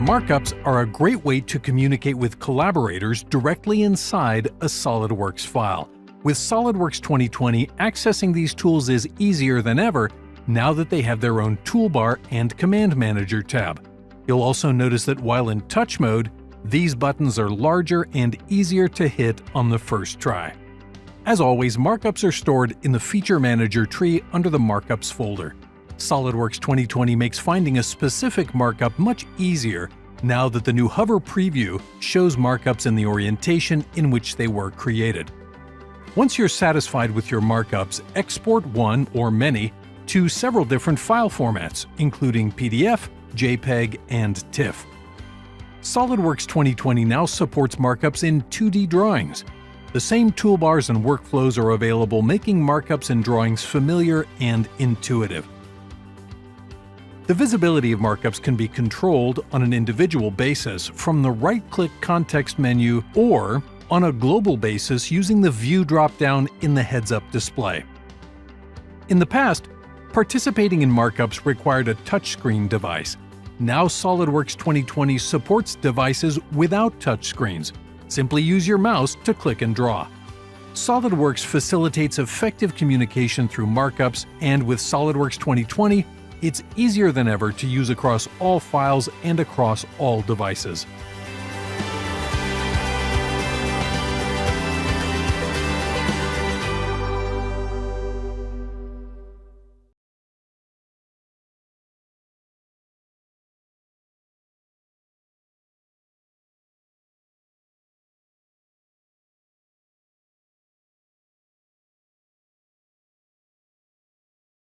Markups are a great way to communicate with collaborators directly inside a SOLIDWORKS file. With SOLIDWORKS 2020, accessing these tools is easier than ever now that they have their own toolbar and Command Manager tab. You'll also notice that while in touch mode, these buttons are larger and easier to hit on the first try. As always, markups are stored in the Feature Manager tree under the Markups folder. SOLIDWORKS 2020 makes finding a specific markup much easier now that the new Hover preview shows markups in the orientation in which they were created. Once you're satisfied with your markups, export one or many to several different file formats, including PDF, JPEG, and TIFF. SOLIDWORKS 2020 now supports markups in 2D drawings. The same toolbars and workflows are available, making markups in drawings familiar and intuitive. The visibility of markups can be controlled on an individual basis from the right-click context menu or on a global basis using the View drop-down in the heads-up display. In the past, participating in markups required a touchscreen device. Now SOLIDWORKS 2020 supports devices without touchscreens. Simply use your mouse to click and draw. SOLIDWORKS facilitates effective communication through markups, and with SOLIDWORKS 2020, it's easier than ever to use across all files and across all devices.